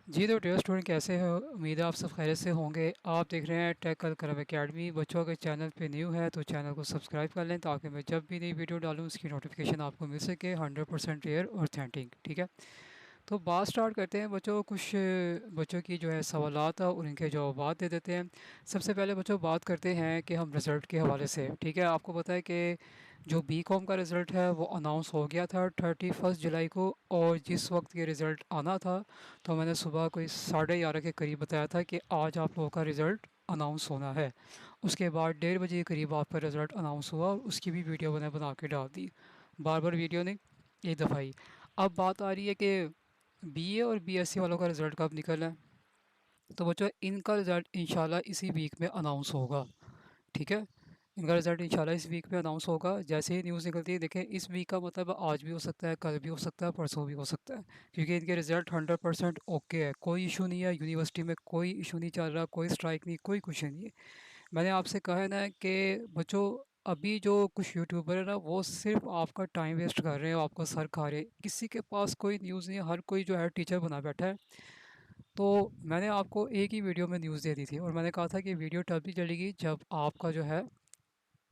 जी तो dear student, कैसे हो? उम्मीद है आप सब खैरियत से होंगे। आप देख रहे हैं टेक करम एकेडमी। बच्चों के चैनल पे न्यू है तो चैनल को सब्सक्राइब कर लें ताकि मैं जब भी नई वीडियो डालूँ उसकी नोटिफिकेशन आपको मिल सके 100% रियल और ऑथेंटिक। ठीक है, तो बात स्टार्ट करते हैं बच्चों। कुछ बच्चों की जो है सवालात है और इनके जवाब दे देते हैं। सबसे पहले बच्चों बात करते हैं कि हम रिज़ल्ट के हवाले से। ठीक है, आपको पता है कि जो बी कॉम का रिज़ल्ट है वो अनाउंस हो गया था 31 जुलाई को, और जिस वक्त ये रिज़ल्ट आना था तो मैंने सुबह कोई 11:30 के करीब बताया था कि आज आप लोगों का रिज़ल्ट अनाउंस होना है। उसके बाद 1:30 के करीब आपका रिज़ल्ट अनाउंस हुआ, उसकी भी वीडियो मैंने बना के डाल दी। बार बार वीडियो नहीं, एक दफ़ा ही। अब बात आ रही है कि बीए और बीएससी वालों का रिज़ल्ट कब निकला है। तो बच्चों इनका रिज़ल्ट इंशाल्लाह इसी वीक में अनाउंस होगा। ठीक है, इनका रिज़ल्ट इंशाल्लाह इस वीक में अनाउंस होगा। जैसे ही न्यूज़ निकलती है, देखें इस वीक का मतलब आज भी हो सकता है, कल भी हो सकता है, परसों भी हो सकता है, क्योंकि इनके रिज़ल्ट 100% ओके है। कोई इशू नहीं है, यूनिवर्सिटी में कोई इशू नहीं चल रहा, कोई स्ट्राइक नहीं, कोई कुछ नहीं है। मैंने आपसे कहा है ना कि बच्चों अभी जो कुछ यूट्यूबर है ना वो सिर्फ आपका टाइम वेस्ट कर रहे हैं, आपका सर खा रहे हैं। किसी के पास कोई न्यूज़ नहीं है, हर कोई जो है टीचर बना बैठा है। तो मैंने आपको एक ही वीडियो में न्यूज़ दे दी थी और मैंने कहा था कि वीडियो तभी चलेगी जब आपका जो है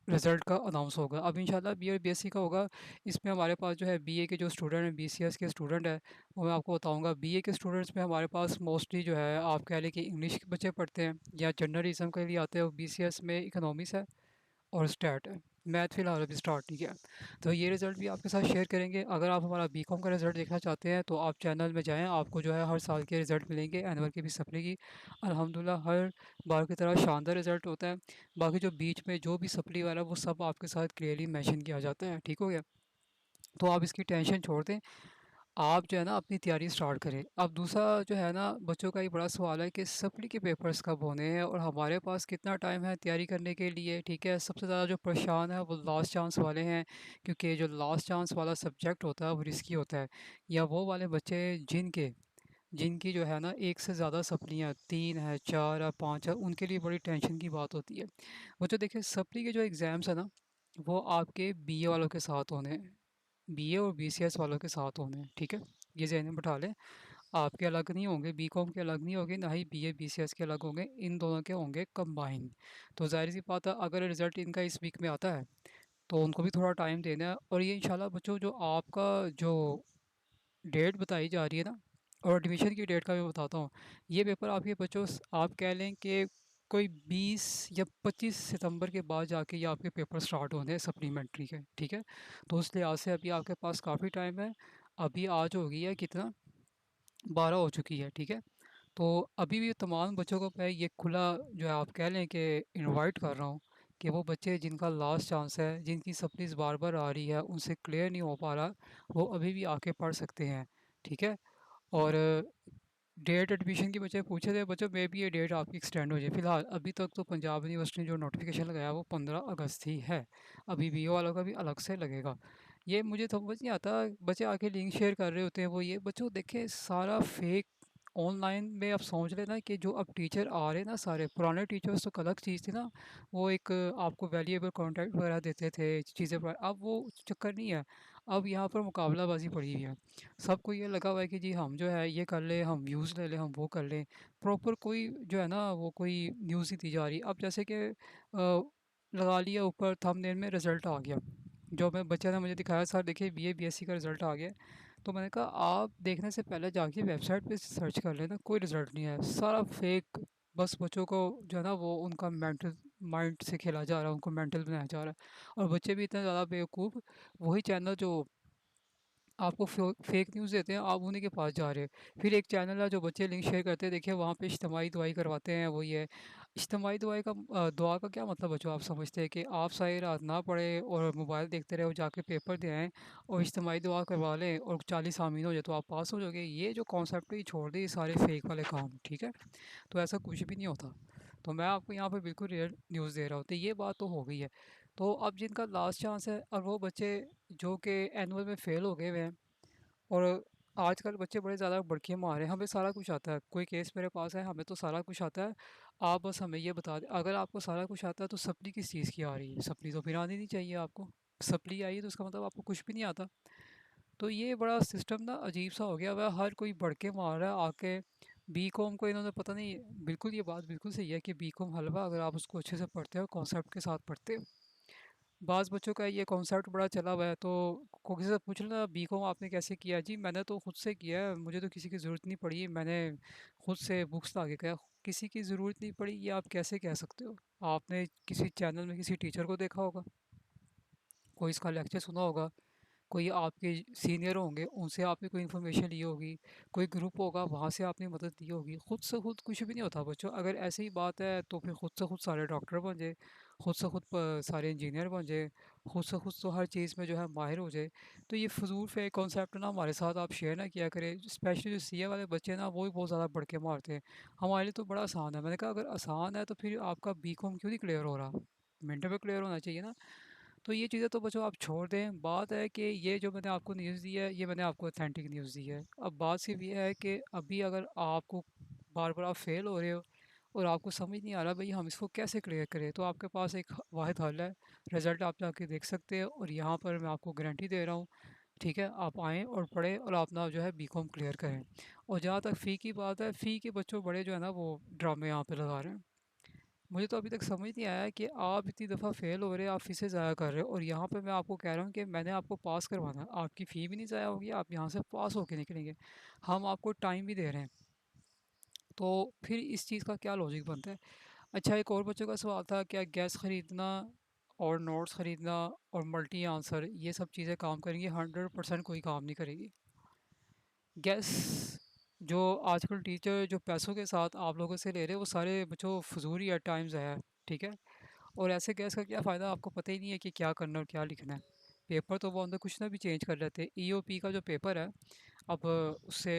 रिज़ल्ट का अनाउंस होगा। अब इंशाल्लाह बी और बीएससी का होगा। इसमें हमारे पास जो है बीए के जो स्टूडेंट हैं, बीसीएस के स्टूडेंट हैं, वो मैं आपको बताऊंगा। बीए के स्टूडेंट्स में हमारे पास मोस्टली जो है आप कह लें कि इंग्लिश के बच्चे पढ़ते हैं या जर्नलिज्म के लिए आते हैं। बीसीएस में इकोनॉमिक्स है और स्टार्ट है। मैथ फ़िलहाल अभी स्टार्ट नहीं किया। तो ये रिज़ल्ट भी आपके साथ शेयर करेंगे। अगर आप हमारा बीकॉम का रिज़ल्ट देखना चाहते हैं तो आप चैनल में जाएँ, आपको जो है हर साल के रिज़ल्ट मिलेंगे, एनुअल की भी सप्ली की। अल्हम्दुलिल्लाह हर बार की तरह शानदार रिज़ल्ट होता है। बाकी जो बीच में जो भी सप्ली वाला है वो सब आपके साथ क्लियरली मेंशन किया जाता है। ठीक हो गया? तो आप इसकी टेंशन छोड़ दें, आप जो है ना अपनी तैयारी स्टार्ट करें। अब दूसरा जो है ना बच्चों का एक बड़ा सवाल है कि सप्ली के पेपर्स कब होने हैं और हमारे पास कितना टाइम है तैयारी करने के लिए। ठीक है, सबसे ज़्यादा जो परेशान है वो लास्ट चांस वाले हैं, क्योंकि जो लास्ट चांस वाला सब्जेक्ट होता है वो रिस्की होता है। या वो वाले बच्चे जिनकी जो है ना एक से ज़्यादा सप्लियाँ 3 है, 4 है, 5 है, उनके लिए बड़ी टेंशन की बात होती है। वो जो देखिए सप्ली के जो एग्ज़ाम्स है ना वो आपके बीए वालों के साथ होने हैं, बीए और बीसीएस वालों के साथ होने हैं। ठीक है, ये ज़हन में बिठा लें। आपके अलग नहीं होंगे, बीकॉम के अलग नहीं होंगे, ना ही बीए बीसीएस के अलग होंगे, इन दोनों के होंगे कंबाइन। तो ज़ाहिर सी बात है अगर रिज़ल्ट इनका इस वीक में आता है तो उनको भी थोड़ा टाइम देना है। और ये इंशाल्लाह बच्चों जो आपका जो डेट बताई जा रही है ना, और एडमिशन की डेट का मैं बताता हूँ। ये पेपर आपके बच्चों आप कह लें कि कोई 20 या 25 सितंबर के बाद जाके ये आपके पेपर स्टार्ट होने हैं सप्लीमेंट्री के। ठीक है, तो उस लिहाज से अभी आपके पास काफ़ी टाइम है। अभी आज हो गई है कितना, 12 हो चुकी है। ठीक है, तो अभी भी तमाम बच्चों को मैं ये खुला जो है आप कह लें कि इनवाइट कर रहा हूँ कि वो बच्चे जिनका लास्ट चांस है, जिनकी सप्लीज़ बार बार आ रही है, उनसे क्लियर नहीं हो पा रहा, वो अभी भी आके पढ़ सकते हैं। ठीक है, और डेट एडमिशन की बच्चे पूछे थे बच्चों, मे भी ये डेट आपकी एक्सटेंड हो जाए। फ़िलहाल अभी तक तो पंजाब यूनिवर्सिटी ने जो नोटिफिकेशन लगाया वो 15 अगस्त ही है। अभी बीओ वालों का भी अलग से लगेगा। ये मुझे समझ नहीं आता, बच्चे आके लिंक शेयर कर रहे होते हैं। वो ये बच्चों देखे सारा फेक ऑनलाइन में। आप समझ लेना कि जो अब टीचर आ रहे हैं ना, सारे पुराने टीचर्स तो अलग चीज़ थी ना। वो एक आपको वैल्यूएबल कॉन्टेक्ट वगैरह देते थे चीज़ें पर, अब वो चक्कर नहीं है। अब यहाँ पर मुकाबलाबाजी पड़ी हुई है। सबको ये लगा हुआ है कि जी हम जो है ये कर लें, हम व्यूज़ ले लें, हम वो कर लें। प्रॉपर कोई जो है ना वो कोई न्यूज़ नहीं दी जा रही। अब जैसे कि लगा लिया ऊपर थंबनेल में रिज़ल्ट आ गया, जो मैं बच्चे ने मुझे दिखाया, सर देखिए बीए बीएससी का रिज़ल्ट आ गया। तो मैंने कहा आप देखने से पहले जाके वेबसाइट पे सर्च कर लेना, कोई रिज़ल्ट नहीं है, सारा फेक। बस बच्चों को जो है ना वो उनका मेंटल माइंड से खेला जा रहा है, उनको मेंटल बनाया जा रहा है। और बच्चे भी इतने ज़्यादा बेवकूफ़, वही चैनल जो आपको फेक न्यूज़ देते हैं आप उन्हीं के पास जा रहे हैं। फिर एक चैनल है जो बच्चे लिंक शेयर करते हैं, देखिए वहाँ पे इज्तिमाई दुआई करवाते हैं। वो ये इज्तिमाई दुआई का दुआ का क्या मतलब बच्चों, आप समझते हैं कि आप सारी रात ना पढ़े और मोबाइल देखते रहे और जाके पेपर दे आएँ और इज्तिमाई दुआ करवा लें और 40 आमीन हो जाए तो आप पास हो जाओगे। ये जो कॉन्सेप्ट है ये छोड़ दें, ये सारे फेक वाले काम। ठीक है, तो ऐसा कुछ भी नहीं होता। तो मैं आपको यहाँ पे बिल्कुल रियल न्यूज़ दे रहा हूँ। तो ये बात तो हो गई है। तो अब जिनका लास्ट चांस है और वो बच्चे जो कि एनुअल में फ़ेल हो गए हुए हैं, और आजकल बच्चे बड़े ज़्यादा बड़कियाँ मार रहे हैं, हमें सारा कुछ आता है। कोई केस मेरे पास है, हमें तो सारा कुछ आता है। आप बस हमें ये बता दें, अगर आपको सारा कुछ आता है तो सप्ली किस चीज़ की आ रही है? सप्ली तो फिर आनी नहीं चाहिए आपको। सप्ली आई है तो उसका मतलब आपको कुछ भी नहीं आता। तो ये बड़ा सिस्टम ना अजीब सा हो गया हुआ है, हर कोई बढ़ के मार रहा है आके। बीकॉम को इन्होंने पता नहीं, बिल्कुल ये बात बिल्कुल सही है कि बीकॉम हलवा अगर आप उसको अच्छे से पढ़ते हो, कॉन्सेप्ट के साथ पढ़ते हो। बाज़ बच्चों का ये कॉन्सेप्ट बड़ा चला हुआ है, तो को किसी से पूछ लेना बीकॉम आपने कैसे किया? जी मैंने तो खुद से किया है, मुझे तो किसी की ज़रूरत नहीं पड़ी, मैंने खुद से बुक्स ला के किया। किसी की ज़रूरत नहीं पड़ी ये आप कैसे कह सकते हो? आपने किसी चैनल में किसी टीचर को देखा होगा, कोई इसका लेक्चर सुना होगा, कोई आपके सीनियर होंगे उनसे आपने कोई इन्फॉर्मेशन ली होगी, कोई ग्रुप होगा वहाँ से आपने मदद ली होगी। खुद से खुद कुछ भी नहीं होता बच्चों। अगर ऐसे ही बात है तो फिर खुद से खुद सारे डॉक्टर बन जाए, खुद से खुद सारे इंजीनियर बन जाए, खुद से खुद तो हर चीज़ में जो है माहिर हो जाए। तो ये फजूल फेक कॉन्सेप्ट ना हमारे साथ आप शेयर ना किया करें। स्पेशली जो सीए वाले बच्चे हैं ना वो भी बहुत ज़्यादा बढ़ के मारते हैं। हमारे लिए तो बड़ा आसान है। मैंने कहा अगर आसान है तो फिर आपका बीकॉम क्यों नहीं क्लियर हो रहा? मिनटों में क्लियर होना चाहिए ना। तो ये चीज़ें तो बच्चों आप छोड़ दें। बात है कि ये जो मैंने आपको न्यूज़ दी है ये मैंने आपको ऑथेंटिक न्यूज़ दी है। अब बात सिर्फ ये है कि अभी अगर आपको बार बार आप फेल हो रहे हो और आपको समझ नहीं आ रहा भाई हम इसको कैसे क्लियर करें, तो आपके पास एक वाहिद हल है। रिज़ल्ट आप जाके देख सकते हैं और यहाँ पर मैं आपको गारंटी दे रहा हूँ। ठीक है, आप आएँ और पढ़ें और अपना जो है बीकॉम क्लियर करें। और जहाँ तक फ़ी की बात है, फ़ी के बच्चों बड़े जो है ना वो ड्रामे यहाँ पे लगा रहे हैं। मुझे तो अभी तक समझ नहीं आया कि आप इतनी दफ़ा फ़ेल हो रहे हैं, आप फ़ीसें ज़ाया कर रहे हो और यहाँ पे मैं आपको कह रहा हूँ कि मैंने आपको पास करवाना है। आपकी फ़ी भी नहीं ज़ाया होगी, आप यहाँ से पास होके निकलेंगे। हम आपको टाइम भी दे रहे हैं। तो फिर इस चीज़ का क्या लॉजिक बनता है? अच्छा, एक और बच्चों का सवाल था, क्या गैस ख़रीदना और नोट्स ख़रीदना और मल्टी आंसर ये सब चीज़ें काम करेंगी? 100% कोई काम नहीं करेगी। गैस जो आजकल टीचर जो पैसों के साथ आप लोगों से ले रहे हैं वो सारे बच्चों फजूल ही एट टाइम्स है। ठीक है, और ऐसे गैस का क्या फ़ायदा, आपको पता ही नहीं है कि क्या करना और क्या लिखना है। पेपर तो वो अंदर कुछ ना भी चेंज कर लेते हैं। ईओपी का जो पेपर है, अब उससे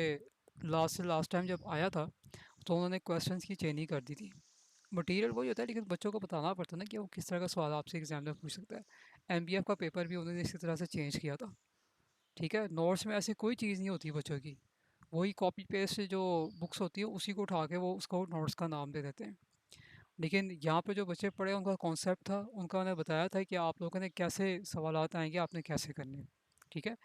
लास्ट से लास्ट टाइम जब आया था तो उन्होंने क्वेश्चंस की चेंजिंग कर दी थी। मटेरियल वही होता है लेकिन बच्चों को बताना पड़ता है ना कि वो किस तरह का सवाल आपसे एग्जाम में पूछ सकता है। एमबीएफ का पेपर भी उन्होंने इसी तरह से चेंज किया था। ठीक है, नोट्स में ऐसी कोई चीज़ नहीं होती बच्चों की। वही कॉपी पेस्ट जो बुक्स होती है उसी को उठा के वो उसको नोट्स का नाम दे देते हैं। लेकिन यहाँ पे जो बच्चे पढ़े उनका कॉन्सेप्ट था, उनका उन्हें बताया था कि आप लोगों ने कैसे सवालात आएंगे, आपने कैसे करने हैं। ठीक है,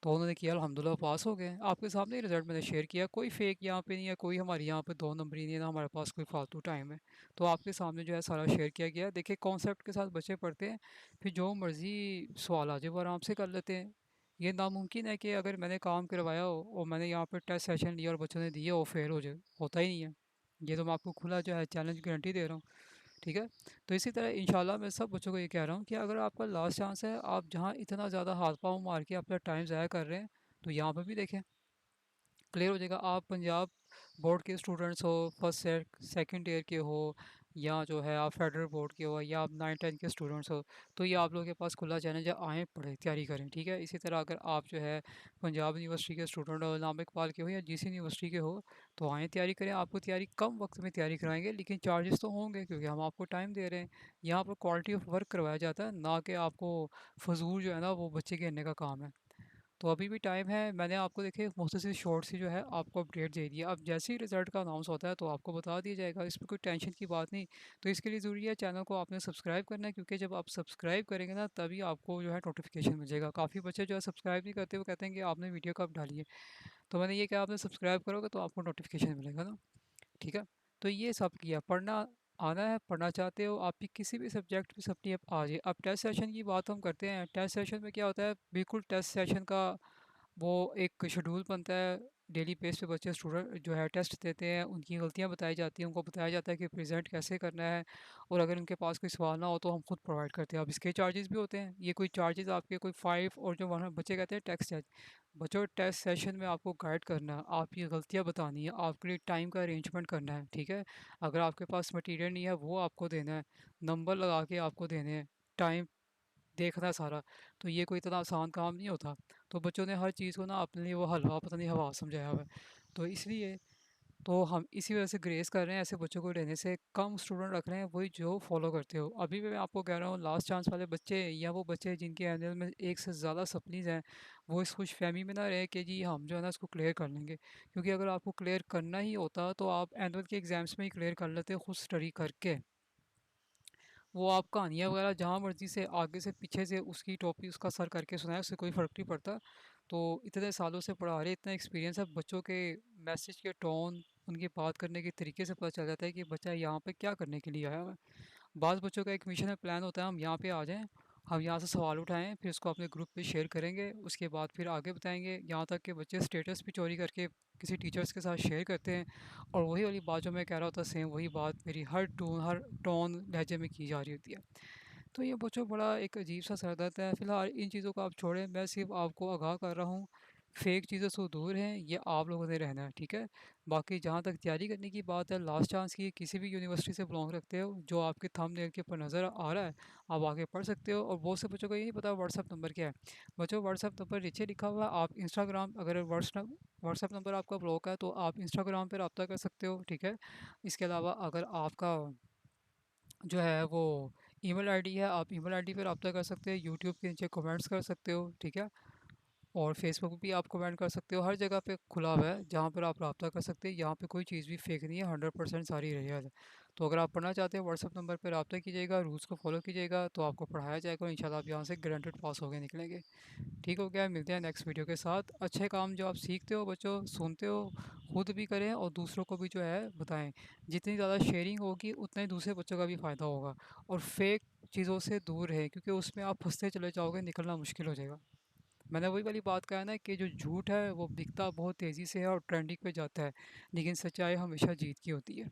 तो उन्होंने किया, अल्हम्दुलिल्लाह पास हो गए। आपके सामने ही रिजल्ट मैंने शेयर किया, कोई फेक यहाँ पे नहीं है, कोई हमारे यहाँ पे दो नंबरी नहीं है, ना हमारे पास कोई फालतू टाइम है। तो आपके सामने जो है सारा शेयर किया गया है। देखिए कॉन्सेप्ट के साथ बच्चे पढ़ते हैं, फिर जो मर्ज़ी सवाल आ जाए वो आराम से कर लेते हैं। ये नामुमकिन है कि अगर मैंने काम करवाया हो और मैंने यहाँ पे टेस्ट सेशन लिया और बच्चों ने दिए वो फेल हो जाए, होता ही नहीं है। ये तो मैं आपको खुला जो है चैलेंज गारंटी दे रहा हूँ। ठीक है, तो इसी तरह इंशाल्लाह मैं सब बच्चों को ये कह रहा हूँ कि अगर आपका लास्ट चांस है, आप जहाँ इतना ज़्यादा हाथ पाँव मार के अपना टाइम ज़ाया कर रहे हैं तो यहाँ पर भी देखें, क्लियर हो जाएगा। आप पंजाब बोर्ड के स्टूडेंट्स हो, फर्स्ट सेकंड ईयर के हो, या जो है आप फेडरल बोर्ड के हो, या आप 9-10 के स्टूडेंट्स हो, तो ये आप लोगों के पास खुला चैलेंज है, आएँ पढ़ें तैयारी करें। ठीक है, इसी तरह अगर आप जो है पंजाब यूनिवर्सिटी के स्टूडेंट हो, इलामा इकबाल के हो या जीसी यूनिवर्सिटी के हो, तो आएँ तैयारी करें। आपको तैयारी कम वक्त में तैयारी कराएंगे लेकिन चार्जेस तो होंगे क्योंकि हम आपको टाइम दे रहे हैं। यहाँ पर क्वालिटी ऑफ वर्क करवाया जाता है, ना कि आपको फजूल जो है ना वो बच्चे घेरने का काम है। तो अभी भी टाइम है। मैंने आपको देखिए मुख्तसर शॉर्ट सी जो है आपको अपडेट दे दिया। अब जैसे ही रिज़ल्ट का अनाउंस होता है तो आपको बता दिया जाएगा, इसमें कोई टेंशन की बात नहीं। तो इसके लिए ज़रूरी है चैनल को आपने सब्सक्राइब करना है, क्योंकि जब आप सब्सक्राइब करेंगे ना तभी आपको जो है नोटिफिकेशन मिल जाएगा। काफ़ी बच्चे जो है सब्सक्राइब नहीं करते, वो कहते हैं कि आपने वीडियो कब डाली है। तो मैंने ये कहा आपने सब्सक्राइब करोगे तो आपको नोटिफिकेशन मिलेगा ना। ठीक है, तो ये सब किया, पढ़ना आना है, पढ़ना चाहते हो आप भी किसी भी सब्जेक्ट में अपनी आप आ जाइए। अब टेस्ट सेशन की बात हम करते हैं। टेस्ट सेशन में क्या होता है, बिल्कुल टेस्ट सेशन का वो एक शेड्यूल बनता है। डेली बेस पे बच्चे स्टूडेंट जो है टेस्ट देते हैं, उनकी गलतियां बताई जाती हैं, उनको बताया जाता है कि प्रेजेंट कैसे करना है। और अगर उनके पास कोई सवाल ना हो तो हम खुद प्रोवाइड करते हैं। अब इसके चार्जेस भी होते हैं, ये कोई चार्जेस आपके कोई 5 और जो वहाँ बच्चे कहते हैं टेक्स्ट चार्ज। बच्चों टेस्ट सेशन में आपको गाइड करना है, आपकी गलतियां बतानी है, आपके लिए टाइम का अरेंजमेंट करना है। ठीक है, अगर आपके पास मटेरियल नहीं है वो आपको देना है, नंबर लगा के आपको देने हैं, टाइम देखना है सारा। तो ये कोई इतना आसान काम नहीं होता। तो बच्चों ने हर चीज़ को ना अपने लिए वो हलवा पता नहीं हवा समझाया हुआ है। तो इसलिए तो हम इसी वजह से ग्रेस कर रहे हैं, ऐसे बच्चों को लेने से कम स्टूडेंट रख रहे हैं, वही जो फॉलो करते हो। अभी भी मैं आपको कह रहा हूँ लास्ट चांस वाले बच्चे या वो बच्चे जिनके एनुअल में एक से ज़्यादा सप्लीज हैं, वो इस खुश फहमी में ना रहे कि जी हम जो है ना इसको क्लियर कर लेंगे। क्योंकि अगर आपको क्लियर करना ही होता तो आप एनुअल के एग्ज़ाम्स में ही क्लियर कर लेते खुद स्टडी करके। वो आप कहानियाँ वगैरह जहाँ मर्ज़ी से आगे से पीछे से उसकी टॉपिक उसका सर करके सुनाए, उससे कोई फ़र्क नहीं पड़ता। तो इतने सालों से पढ़ा रहे, इतना एक्सपीरियंस है बच्चों के मैसेज के टोन, उनकी बात करने के तरीके से पता चल जाता है कि बच्चा यहाँ पे क्या करने के लिए आया हुआ है। बाज़ बच्चों का एक मिशन है, प्लान होता है हम यहाँ पे आ जाएँ, हम यहाँ से सवाल उठाएँ, फिर उसको अपने ग्रुप पे शेयर करेंगे, उसके बाद फिर आगे बताएँगे। यहाँ तक कि बच्चे स्टेटस भी चोरी करके किसी टीचर्स के साथ शेयर करते हैं, और वही वाली बात जो मैं कह रहा होता सेम वही बात मेरी हर टोन लहजे में की जा रही होती है। तो ये बच्चों बड़ा एक अजीब-सा सरदर्द है। फ़िलहाल इन चीज़ों को आप छोड़ें, मैं सिर्फ़ आपको आगाह कर रहा हूँ, फ़ेक चीज़ों से दूर रहें, ये आप लोगों ने रहना है, ठीक है? बाकी जहाँ तक तैयारी करने की बात है, लास्ट चांस की, किसी भी यूनिवर्सिटी से बिलॉन्ग रखते हो, जो आपके थंबनेल के ऊपर नज़र आ रहा है, आप आगे पढ़ सकते हो। और बहुत से बच्चों को ये नहीं पता व्हाट्सएप नंबर क्या है। बच्चों, व्हाट्सएप नंबर नीचे लिखा हुआ है, आप इंस्टाग्राम, अगर व्हाट्सएप नंबर आपका ब्लॉक है, तो आप इंस्टाग्राम पे रब्ता कर सकते हो, ठीक है? इसके अलावा अगर आपका जो है वो ईमेल आईडी है, आप ईमेल आईडी पे रब्ता कर सकते हो, यूट्यूब के नीचे कमेंट्स कर सकते हो, ठीक है? और फेसबुक भी आप कमेंट कर सकते हो, हर जगह पे खुला हुआ है जहाँ पर आप रब्ता कर सकते हैं। यहाँ पे कोई चीज़ भी फेक नहीं है, 100% सारी रियल है। तो अगर आप पढ़ना चाहते हैं, व्हाट्सएप नंबर पे रब्ता कीजिएगा, रूल्स को फॉलो कीजिएगा, तो आपको पढ़ाया जाएगा और इंशाल्लाह आप यहाँ से गारंटेड पास होके निकलेंगे। ठीक हो गया, मिलते हैं नेक्स्ट वीडियो के साथ। अच्छे काम जो आप सीखते हो बच्चों, सुनते हो, खुद भी करें और दूसरों को भी जो है बताएं। जितनी ज़्यादा शेयरिंग होगी उतना ही दूसरे बच्चों का भी फ़ायदा होगा। और फेक चीज़ों से दूर रहें, क्योंकि उसमें आप फंसते चले जाओगे, निकलना मुश्किल हो जाएगा। मैंने वही वाली बात कहा ना कि जो झूठ है वो बिकता बहुत तेज़ी से है और ट्रेंडिंग पे जाता है, लेकिन सच्चाई हमेशा जीत की होती है।